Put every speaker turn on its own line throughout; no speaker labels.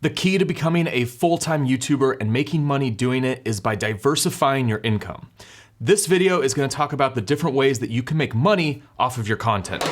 The key to becoming a full-time YouTuber and making money doing it is by diversifying your income. This video is going to talk about the different ways that you can make money off of your content.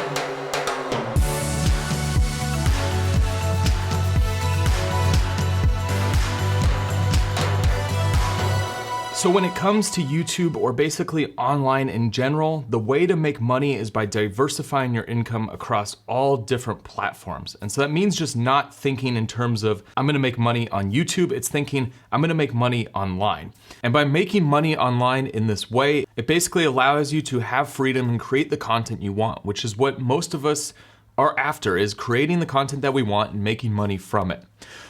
So when it comes to YouTube, or basically online in general, the way to make money is by diversifying your income across all different platforms. And so that means just not thinking in terms of, I'm gonna make money on YouTube, it's thinking, I'm gonna make money online. And by making money online in this way, it basically allows you to have freedom and create the content you want, which is what most of us are after, is creating the content that we want and making money from it.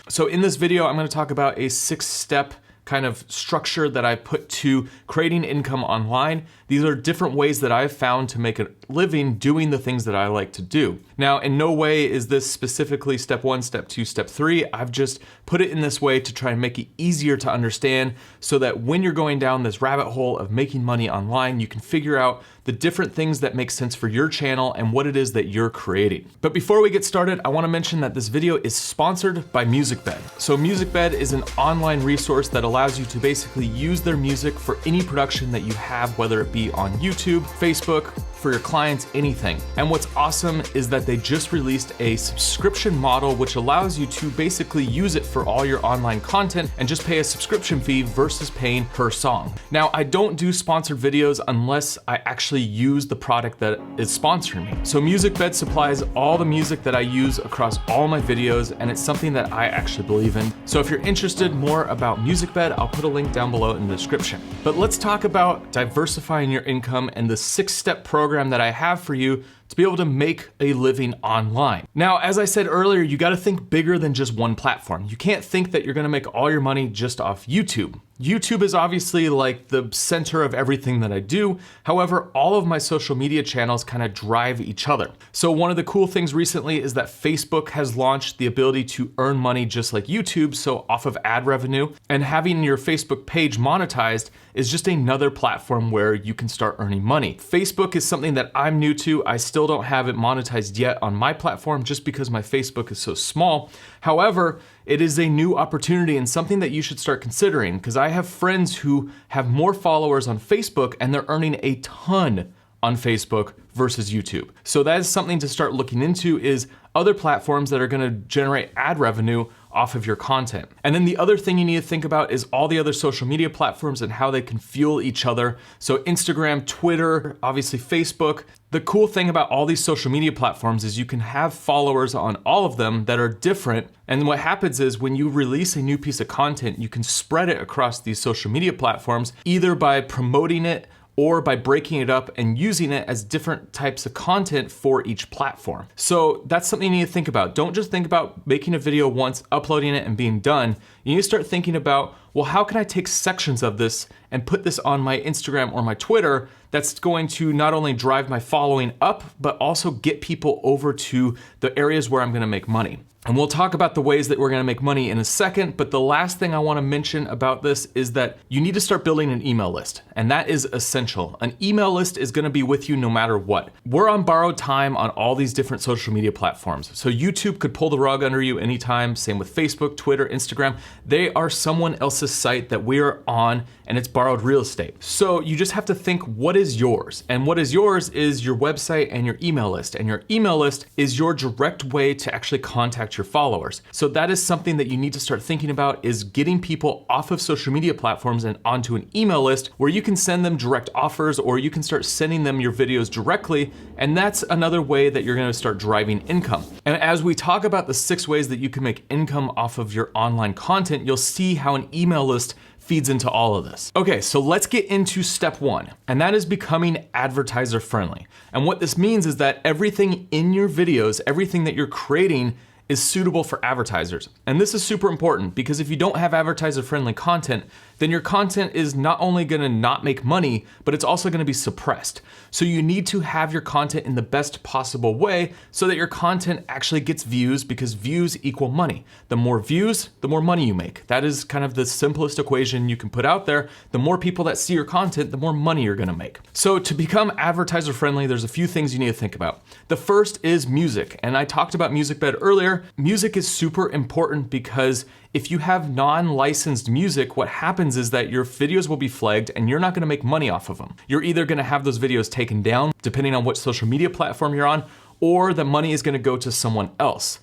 So in this video, I'm gonna talk about a 6-step kind of structure that I put to creating income online. These are different ways that I've found to make a living doing the things that I like to do. Now, in no way is this specifically step 1, step 2, step 3. I've just put it in this way to try and make it easier to understand so that when you're going down this rabbit hole of making money online, you can figure out the different things that make sense for your channel and what it is that you're creating. But before we get started, I wanna mention that this video is sponsored by MusicBed. So MusicBed is an online resource that allows you to basically use their music for any production that you have, whether it be on YouTube, Facebook, for your clients, anything. And what's awesome is that they just released a subscription model which allows you to basically use it for all your online content and just pay a subscription fee versus paying per song. Now, I don't do sponsored videos unless I actually use the product that is sponsoring me. So MusicBed supplies all the music that I use across all my videos, and it's something that I actually believe in. So if you're interested more about MusicBed, I'll put a link down below in the description. But let's talk about diversifying your income and the 6-step program that I have for you to be able to make a living online. Now, as I said earlier, you gotta think bigger than just one platform. You can't think that you're gonna make all your money just off YouTube. YouTube is obviously like the center of everything that I do. However, all of my social media channels kind of drive each other. So one of the cool things recently is that Facebook has launched the ability to earn money just like YouTube, so off of ad revenue. And having your Facebook page monetized is just another platform where you can start earning money. Facebook is something that I'm new to. I still don't have it monetized yet on my platform just because my Facebook is so small. However, it is a new opportunity and something that you should start considering, because I have friends who have more followers on Facebook and they're earning a ton on Facebook versus YouTube. So that is something to start looking into, is other platforms that are gonna generate ad revenue off of your content. And then the other thing you need to think about is all the other social media platforms and how they can fuel each other. So Instagram, Twitter, obviously Facebook. The cool thing about all these social media platforms is you can have followers on all of them that are different. And what happens is when you release a new piece of content, you can spread it across these social media platforms, either by promoting it or by breaking it up and using it as different types of content for each platform. So that's something you need to think about. Don't just think about making a video once, uploading it and being done. You need to start thinking about, well, how can I take sections of this and put this on my Instagram or my Twitter that's going to not only drive my following up, but also get people over to the areas where I'm gonna make money. And we'll talk about the ways that we're gonna make money in a second, but the last thing I wanna mention about this is that you need to start building an email list, and that is essential. An email list is gonna be with you no matter what. We're on borrowed time on all these different social media platforms. So YouTube could pull the rug under you anytime, same with Facebook, Twitter, Instagram. They are someone else's site that we're on, and it's borrowed real estate. So you just have to think, what is yours? And what is yours is your website and your email list. And your email list is your direct way to actually contact your followers. So that is something that you need to start thinking about, is getting people off of social media platforms and onto an email list where you can send them direct offers, or you can start sending them your videos directly. And that's another way that you're gonna start driving income. And as we talk about the 6 ways that you can make income off of your online content, you'll see how an email list feeds into all of this. Okay, so let's get into step 1, and that is becoming advertiser friendly. And what this means is that everything in your videos, everything that you're creating, is suitable for advertisers. And this is super important, because if you don't have advertiser friendly content, then your content is not only gonna not make money, but it's also gonna be suppressed. So you need to have your content in the best possible way so that your content actually gets views, because views equal money. The more views, the more money you make. That is kind of the simplest equation you can put out there. The more people that see your content, the more money you're gonna make. So to become advertiser friendly, there's a few things you need to think about. The first is music. And I talked about MusicBed earlier, here, music is super important because if you have non-licensed music, what happens is that your videos will be flagged and you're not gonna make money off of them. You're either gonna have those videos taken down, depending on what social media platform you're on, or the money is gonna go to someone else.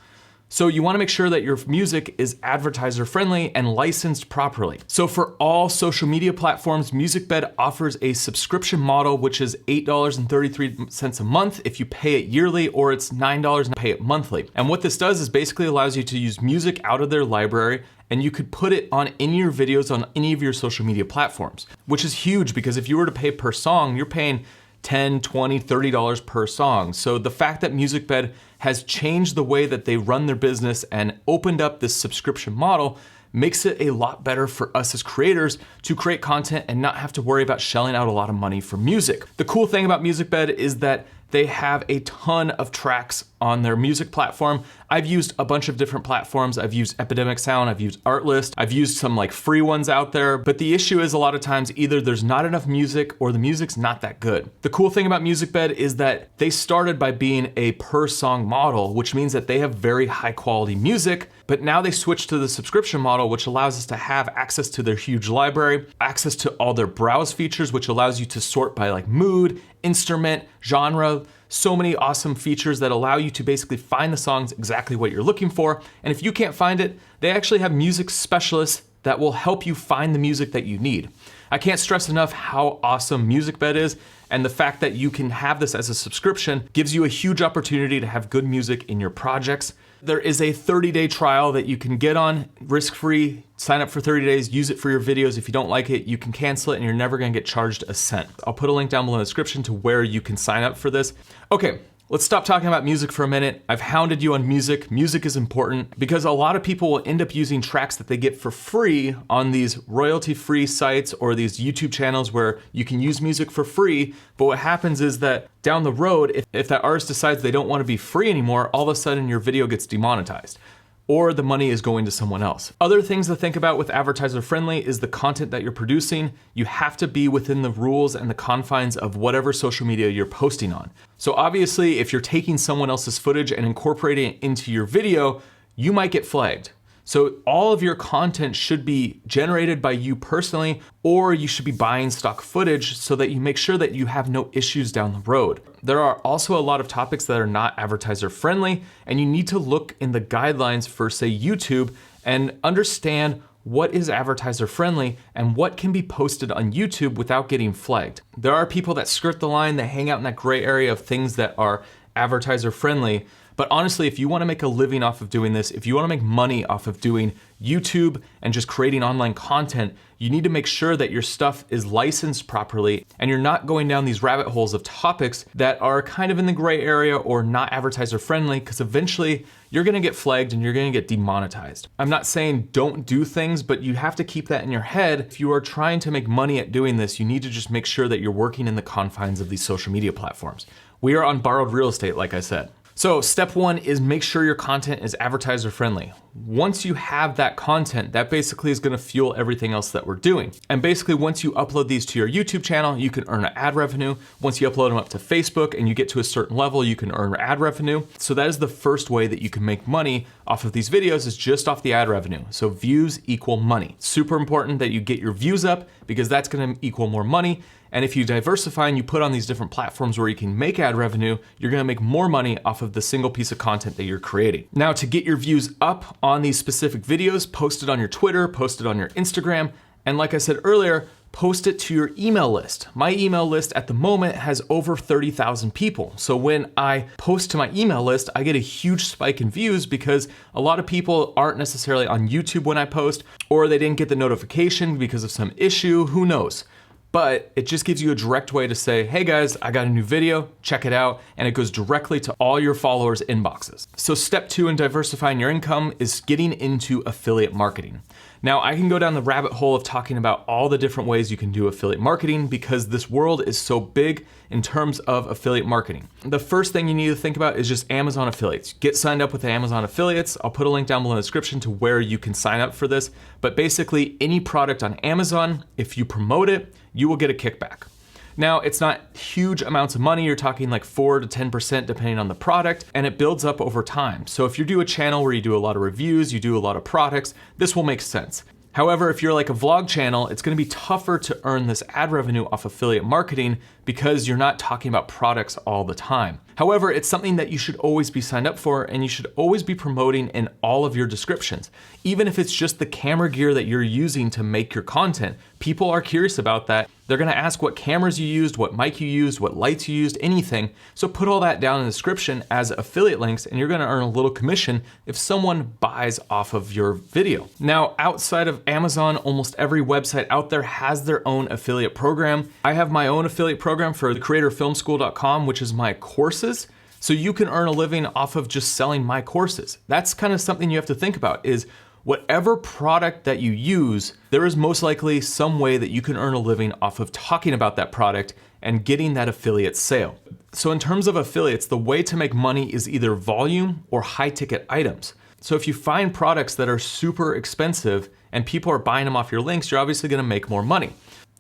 So you wanna make sure that your music is advertiser friendly and licensed properly. So for all social media platforms, MusicBed offers a subscription model, which is $8.33 a month if you pay it yearly, or it's $9 and pay it monthly. And what this does is basically allows you to use music out of their library, and you could put it on any of your videos on any of your social media platforms, which is huge because if you were to pay per song, you're paying $10, $20, $30 per song. So the fact that MusicBed has changed the way that they run their business and opened up this subscription model makes it a lot better for us as creators to create content and not have to worry about shelling out a lot of money for music. The cool thing about MusicBed is that they have a ton of tracks on their music platform. I've used a bunch of different platforms. I've used Epidemic Sound, I've used Artlist, I've used some like free ones out there, but the issue is a lot of times either there's not enough music or the music's not that good. The cool thing about MusicBed is that they started by being a per song model, which means that they have very high quality music, but now they switched to the subscription model, which allows us to have access to their huge library, access to all their browse features, which allows you to sort by like mood, instrument, genre, so many awesome features that allow you to basically find the songs exactly what you're looking for. And if you can't find it, they actually have music specialists that will help you find the music that you need. I can't stress enough how awesome MusicBed is, and the fact that you can have this as a subscription gives you a huge opportunity to have good music in your projects. There is a 30-day trial that you can get on, risk-free, sign up for 30 days, use it for your videos. If you don't like it, you can cancel it and you're never gonna get charged a cent. I'll put a link down below in the description to where you can sign up for this. Okay, let's stop talking about music for a minute. I've hounded you on music. Music is important because a lot of people will end up using tracks that they get for free on these royalty-free sites or these YouTube channels where you can use music for free. But what happens is that down the road, if that artist decides they don't want to be free anymore, all of a sudden your video gets demonetized, or the money is going to someone else. Other things to think about with advertiser friendly is the content that you're producing. You have to be within the rules and the confines of whatever social media you're posting on. So obviously, if you're taking someone else's footage and incorporating it into your video, you might get flagged. So all of your content should be generated by you personally, or you should be buying stock footage so that you make sure that you have no issues down the road. There are also a lot of topics that are not advertiser friendly, and you need to look in the guidelines for, say, YouTube and understand what is advertiser friendly and what can be posted on YouTube without getting flagged. There are people that skirt the line, that hang out in that gray area of things that are advertiser friendly. But honestly, if you wanna make a living off of doing this, if you wanna make money off of doing YouTube and just creating online content, you need to make sure that your stuff is licensed properly and you're not going down these rabbit holes of topics that are kind of in the gray area or not advertiser friendly, because eventually you're gonna get flagged and you're gonna get demonetized. I'm not saying don't do things, but you have to keep that in your head. If you are trying to make money at doing this, you need to just make sure that you're working in the confines of these social media platforms. We are on borrowed real estate, like I said. So step one is make sure your content is advertiser friendly. Once you have that content, that basically is gonna fuel everything else that we're doing. And basically once you upload these to your YouTube channel, you can earn ad revenue. Once you upload them up to Facebook and you get to a certain level, you can earn ad revenue. So that is the first way that you can make money off of these videos, is just off the ad revenue. So views equal money. Super important that you get your views up because that's gonna equal more money. And if you diversify and you put on these different platforms where you can make ad revenue, you're gonna make more money off of the single piece of content that you're creating. Now, to get your views up on these specific videos, post it on your Twitter, post it on your Instagram, and like I said earlier, post it to your email list. My email list at the moment has over 30,000 people. So when I post to my email list, I get a huge spike in views because a lot of people aren't necessarily on YouTube when I post, or they didn't get the notification because of some issue, who knows? But it just gives you a direct way to say, hey guys, I got a new video, check it out, and it goes directly to all your followers' inboxes. So step two in diversifying your income is getting into affiliate marketing. Now, I can go down the rabbit hole of talking about all the different ways you can do affiliate marketing because this world is so big in terms of affiliate marketing. The first thing you need to think about is just Amazon affiliates. Get signed up with Amazon affiliates. I'll put a link down below in the description to where you can sign up for this. But basically, any product on Amazon, if you promote it, you will get a kickback. Now, it's not huge amounts of money. You're talking like 4 to 10% depending on the product, and it builds up over time. So if you do a channel where you do a lot of reviews, you do a lot of products, this will make sense. However, if you're like a vlog channel, it's gonna be tougher to earn this ad revenue off affiliate marketing because you're not talking about products all the time. However, it's something that you should always be signed up for, and you should always be promoting in all of your descriptions. Even if it's just the camera gear that you're using to make your content, people are curious about that. They're gonna ask what cameras you used, what mic you used, what lights you used, anything. So put all that down in the description as affiliate links, and you're gonna earn a little commission if someone buys off of your video. Now, outside of Amazon, almost every website out there has their own affiliate program. I have my own affiliate program for thecreatorfilmschool.com, which is my courses. So you can earn a living off of just selling my courses. That's kind of something you have to think about is whatever product that you use, there is most likely some way that you can earn a living off of talking about that product and getting that affiliate sale. So in terms of affiliates, the way to make money is either volume or high ticket items. So if you find products that are super expensive and people are buying them off your links, you're obviously gonna make more money.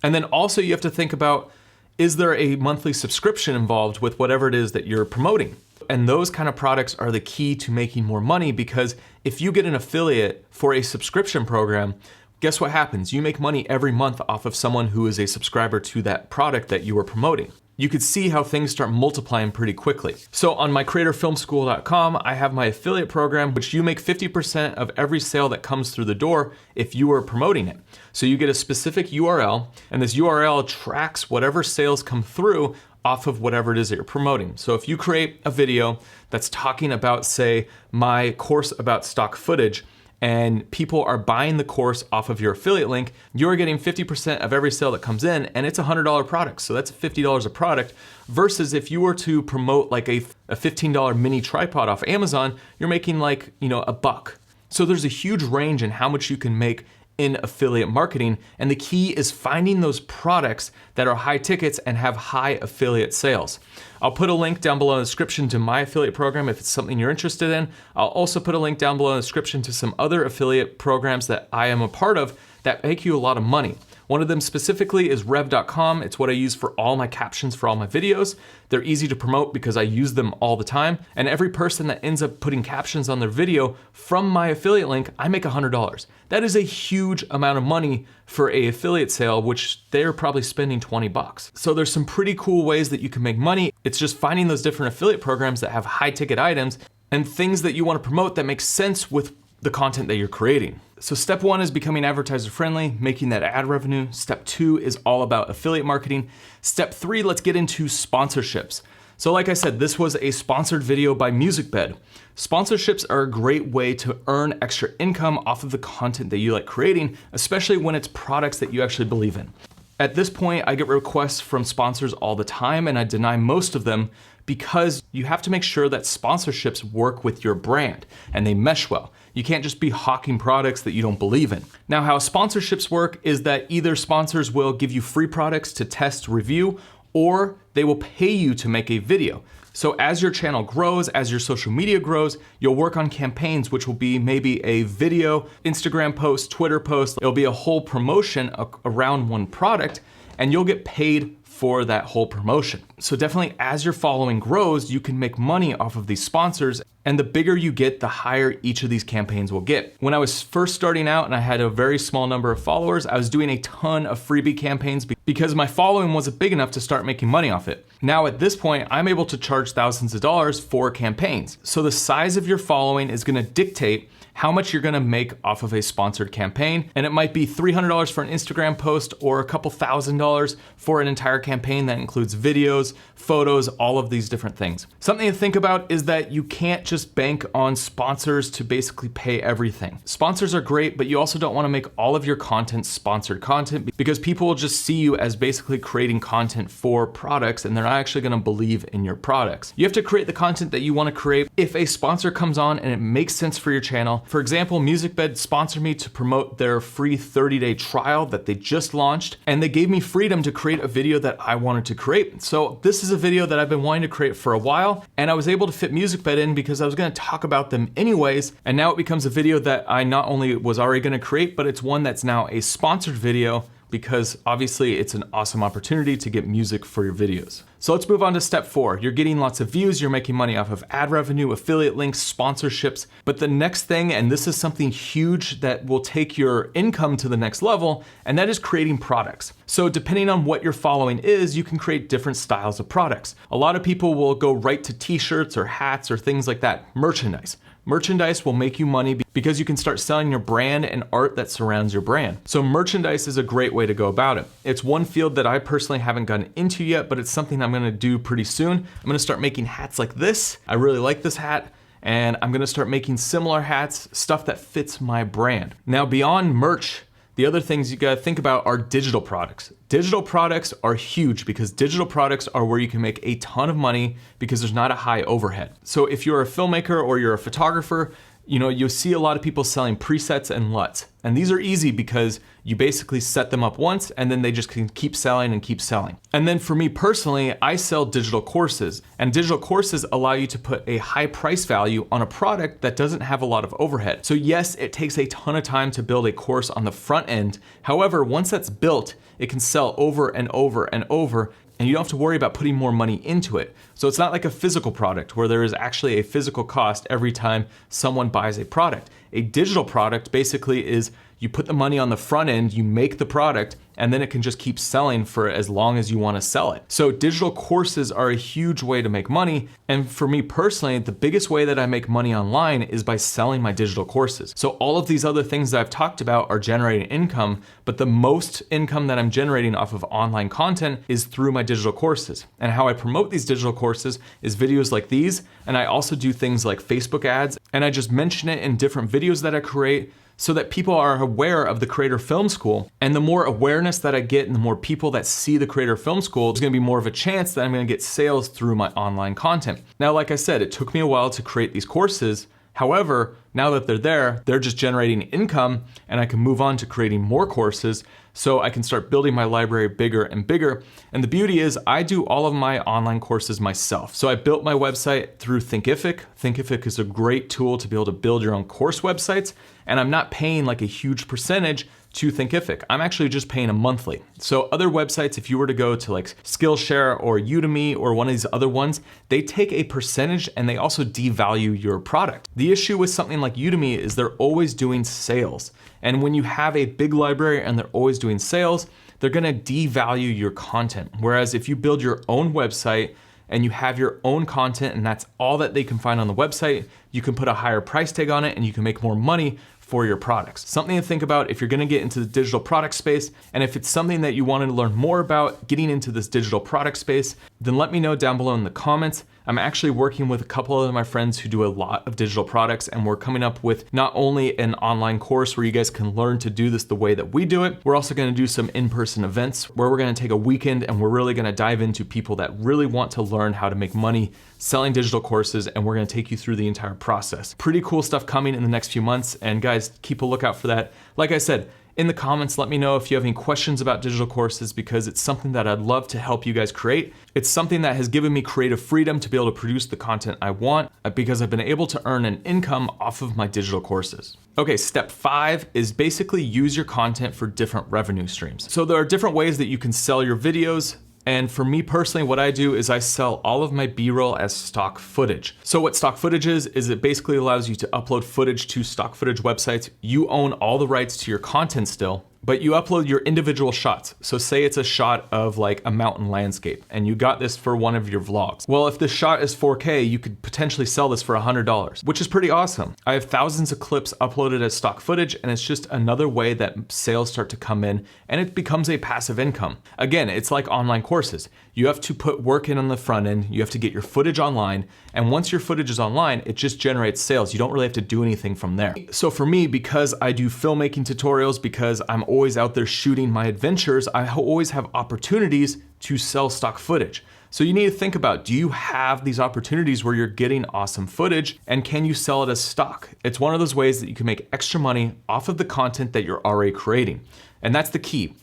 And then also you have to think about, is there a monthly subscription involved with whatever it is that you're promoting? And those kind of products are the key to making more money, because if you get an affiliate for a subscription program, guess what happens? You make money every month off of someone who is a subscriber to that product that you are promoting. You could see how things start multiplying pretty quickly. So on mycreatorfilmschool.com, I have my affiliate program, which you make 50% of every sale that comes through the door if you are promoting it. So you get a specific URL, and this URL tracks whatever sales come through off of whatever it is that you're promoting. So if you create a video that's talking about, say, my course about stock footage, and people are buying the course off of your affiliate link, you're getting 50% of every sale that comes in, and it's a $100 product. So that's $50 a product, versus if you were to promote like a $15 mini tripod off Amazon, you're making like, $1. So there's a huge range in how much you can make in affiliate marketing, and the key is finding those products that are high tickets and have high affiliate sales. I'll put a link down below in the description to my affiliate program if it's something you're interested in. I'll also put a link down below in the description to some other affiliate programs that I am a part of that make you a lot of money. One of them specifically is Rev.com. It's what I use for all my captions for all my videos. They're easy to promote because I use them all the time. And every person that ends up putting captions on their video from my affiliate link, I make $100. That is a huge amount of money for an affiliate sale, which they're probably spending $20. So there's some pretty cool ways that you can make money. It's just finding those different affiliate programs that have high ticket items and things that you want to promote that make sense with the content that you're creating. So step 1 is becoming advertiser friendly, making that ad revenue. Step 2 is all about affiliate marketing. Step 3, let's get into sponsorships. So like I said, this was a sponsored video by MusicBed. Sponsorships are a great way to earn extra income off of the content that you like creating, especially when it's products that you actually believe in. At this point, I get requests from sponsors all the time, and I deny most of them because you have to make sure that sponsorships work with your brand and they mesh well. You can't just be hawking products that you don't believe in. Now, how sponsorships work is that either sponsors will give you free products to test, review, or they will pay you to make a video. So as your channel grows, as your social media grows, you'll work on campaigns, which will be maybe a video, Instagram post, Twitter post. It'll be a whole promotion around one product, and you'll get paid for that whole promotion. So definitely as your following grows, you can make money off of these sponsors, and the bigger you get, the higher each of these campaigns will get. When I was first starting out and I had a very small number of followers, I was doing a ton of freebie campaigns because my following wasn't big enough to start making money off it. Now at this point, I'm able to charge thousands of dollars for campaigns. So the size of your following is gonna dictate how much you're gonna make off of a sponsored campaign. And it might be $300 for an Instagram post or a couple $1,000s for an entire campaign that includes videos, photos, all of these different things. Something to think about is that you can't just bank on sponsors to basically pay everything. Sponsors are great, but you also don't wanna make all of your content sponsored content because people will just see you as basically creating content for products and they're not actually gonna believe in your products. You have to create the content that you wanna create. If a sponsor comes on and it makes sense for your channel, for example, MusicBed sponsored me to promote their free 30-day trial that they just launched, and they gave me freedom to create a video that I wanted to create. So this is a video that I've been wanting to create for a while, and I was able to fit MusicBed in because I was gonna talk about them anyways, and now it becomes a video that I not only was already gonna create, but it's one that's now a sponsored video because obviously it's an awesome opportunity to get music for your videos. So let's move on to step 4. You're getting lots of views, you're making money off of ad revenue, affiliate links, sponsorships. But the next thing, and this is something huge that will take your income to the next level, and that is creating products. So depending on what your following is, you can create different styles of products. A lot of people will go right to t-shirts or hats or things like that, merchandise. Merchandise will make you money because you can start selling your brand and art that surrounds your brand. So merchandise is a great way to go about it. It's one field that I personally haven't gotten into yet, but it's something I'm gonna do pretty soon. I'm gonna start making hats like this. I really like this hat. And I'm gonna start making similar hats, stuff that fits my brand. Now beyond merch, the other things you gotta think about are digital products. Digital products are huge because digital products are where you can make a ton of money because there's not a high overhead. So if you're a filmmaker or you're a photographer, you'll see a lot of people selling presets and LUTs. And these are easy because you basically set them up once and then they just can keep selling and keep selling. And then for me personally, I sell digital courses, and digital courses allow you to put a high price value on a product that doesn't have a lot of overhead. So yes, it takes a ton of time to build a course on the front end. However, once that's built, it can sell over and over and over, and you don't have to worry about putting more money into it. So it's not like a physical product where there is actually a physical cost every time someone buys a product. A digital product basically is you put the money on the front end, you make the product, and then it can just keep selling for as long as you want to sell it. So digital courses are a huge way to make money. And for me personally, the biggest way that I make money online is by selling my digital courses. So all of these other things that I've talked about are generating income, but the most income that I'm generating off of online content is through my digital courses. And how I promote these digital courses is videos like these, and I also do things like Facebook ads, and I just mention it in different videos that I create, so that people are aware of the Creator Film School. And the more awareness that I get and the more people that see the Creator Film School, there's gonna be more of a chance that I'm gonna get sales through my online content. Now, like I said, it took me a while to create these courses. However, now that they're there, they're just generating income, and I can move on to creating more courses so I can start building my library bigger and bigger. And the beauty is I do all of my online courses myself. So I built my website through Thinkific. Thinkific is a great tool to be able to build your own course websites, and I'm not paying like a huge percentage to Thinkific. I'm actually just paying a monthly. So other websites, if you were to go to like Skillshare or Udemy or one of these other ones, they take a percentage and they also devalue your product. The issue with something like Udemy is they're always doing sales. And when you have a big library and they're always doing sales, they're gonna devalue your content. Whereas if you build your own website and you have your own content and that's all that they can find on the website, you can put a higher price tag on it and you can make more money for your products. Something to think about if you're gonna get into the digital product space, and if it's something that you wanted to learn more about getting into this digital product space, then let me know down below in the comments. I'm actually working with a couple of my friends who do a lot of digital products, and we're coming up with not only an online course where you guys can learn to do this the way that we do it, we're also gonna do some in-person events where we're gonna take a weekend and we're really gonna dive into people that really want to learn how to make money selling digital courses, and we're gonna take you through the entire process. Pretty cool stuff coming in the next few months, and guys, keep a lookout for that. Like I said, in the comments, let me know if you have any questions about digital courses, because it's something that I'd love to help you guys create. It's something that has given me creative freedom to be able to produce the content I want, because I've been able to earn an income off of my digital courses. Okay, step 5 is basically use your content for different revenue streams. So there are different ways that you can sell your videos. And for me personally, what I do is I sell all of my B-roll as stock footage. So what stock footage is it basically allows you to upload footage to stock footage websites. You own all the rights to your content still, but you upload your individual shots. So say it's a shot of like a mountain landscape and you got this for one of your vlogs. Well, if this shot is 4K, you could potentially sell this for $100, which is pretty awesome. I have thousands of clips uploaded as stock footage, and it's just another way that sales start to come in and it becomes a passive income. Again, it's like online courses. You have to put work in on the front end, you have to get your footage online, and once your footage is online, it just generates sales. You don't really have to do anything from there. So for me, because I do filmmaking tutorials, because I'm always out there shooting my adventures, I always have opportunities to sell stock footage. So you need to think about, do you have these opportunities where you're getting awesome footage, and can you sell it as stock? It's one of those ways that you can make extra money off of the content that you're already creating. And that's the key.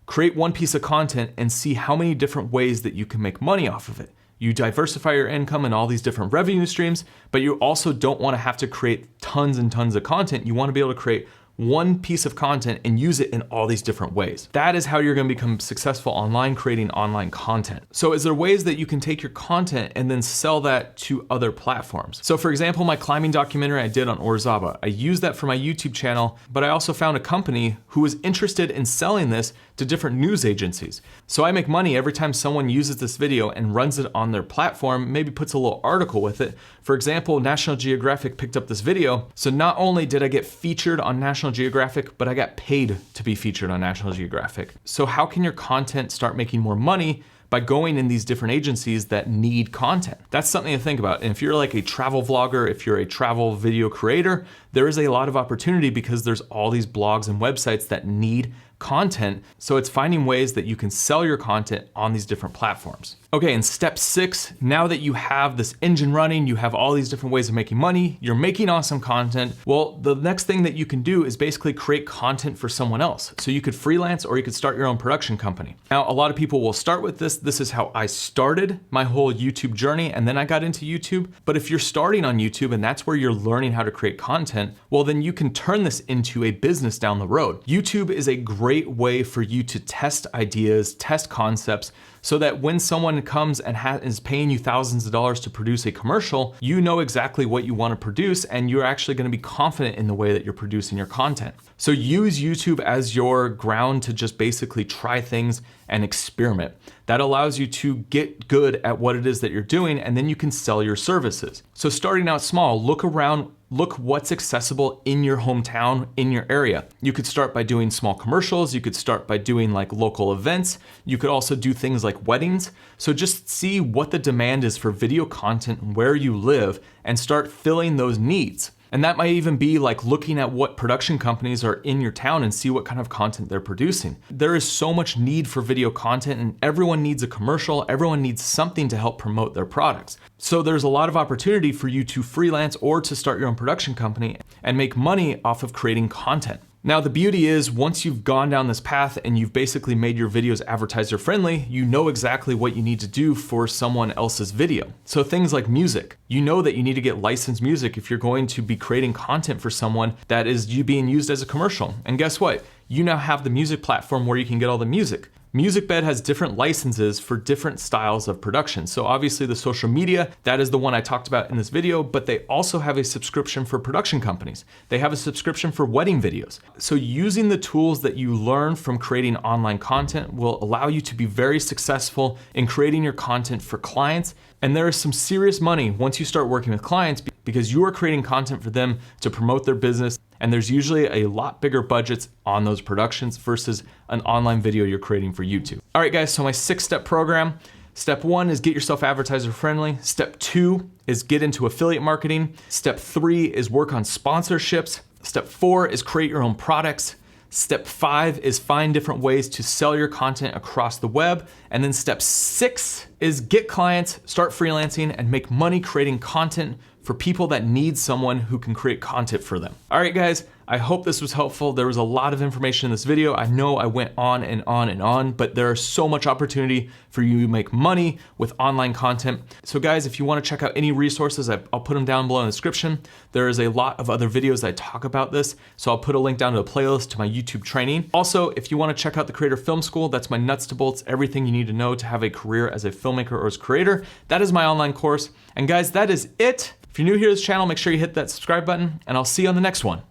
Create one piece of content and see how many different ways that you can make money off of it. You diversify your income in all these different revenue streams, but you also don't want to have to create tons and tons of content. You want to be able to create one piece of content and use it in all these different ways. That is how you're gonna become successful online creating online content. So is there ways that you can take your content and then sell that to other platforms? So for example, my climbing documentary I did on Orzaba, I used that for my YouTube channel, but I also found a company who was interested in selling this to different news agencies. So I make money every time someone uses this video and runs it on their platform, maybe puts a little article with it. For example, National Geographic picked up this video. So not only did I get featured on National Geographic, but I got paid to be featured on National Geographic. So how can your content start making more money? By going in these different agencies that need content. That's something to think about. And if you're like a travel vlogger, if you're a travel video creator, there is a lot of opportunity because there's all these blogs and websites that need content. So it's finding ways that you can sell your content on these different platforms. Okay, and step 6, now that you have this engine running, you have all these different ways of making money, you're making awesome content. Well, the next thing that you can do is basically create content for someone else. So you could freelance or you could start your own production company. Now, a lot of people will start with this. This is how I started my whole YouTube journey, and then I got into YouTube. But if you're starting on YouTube and that's where you're learning how to create content, well, then you can turn this into a business down the road. YouTube is a great way for you to test ideas, test concepts, so that when someone comes and is paying you thousands of dollars to produce a commercial, you know exactly what you want to produce and you're actually going to be confident in the way that you're producing your content. So use YouTube as your ground to just basically try things and experiment. That allows you to get good at what it is that you're doing, and then you can sell your services. So starting out small, look around, look what's accessible in your hometown, in your area. You could start by doing small commercials. You could start by doing like local events. You could also do things like weddings. So just see what the demand is for video content where you live and start filling those needs. And that might even be like looking at what production companies are in your town and see what kind of content they're producing. There is so much need for video content, and everyone needs a commercial, everyone needs something to help promote their products. So there's a lot of opportunity for you to freelance or to start your own production company and make money off of creating content. Now, the beauty is once you've gone down this path and you've basically made your videos advertiser friendly, you know exactly what you need to do for someone else's video. So things like music, you know that you need to get licensed music if you're going to be creating content for someone that is being used as a commercial. And guess what? You now have the music platform where you can get all the music. MusicBed has different licenses for different styles of production. So obviously the social media, that is the one I talked about in this video, but they also have a subscription for production companies. They have a subscription for wedding videos. So using the tools that you learn from creating online content will allow you to be very successful in creating your content for clients. And there is some serious money once you start working with clients because you are creating content for them to promote their business. And there's usually a lot bigger budgets on those productions versus an online video you're creating for YouTube. All right, guys, so my 6-step program. Step 1 is get yourself advertiser friendly. Step 2 is get into affiliate marketing. Step 3 is work on sponsorships. Step 4 is create your own products. Step 5 is find different ways to sell your content across the web. And then step 6 is get clients, start freelancing, and make money creating content for people that need someone who can create content for them. All right, guys, I hope this was helpful. There was a lot of information in this video. I know I went on and on and on, but there is so much opportunity for you to make money with online content. So guys, if you wanna check out any resources, I'll put them down below in the description. There is a lot of other videos that talk about this. So I'll put a link down to a playlist to my YouTube training. Also, if you wanna check out the Creator Film School, that's my nuts to bolts, everything you need to know to have a career as a filmmaker or as a creator. That is my online course. And guys, that is it. If you're new here to this channel, make sure you hit that subscribe button, and I'll see you on the next one.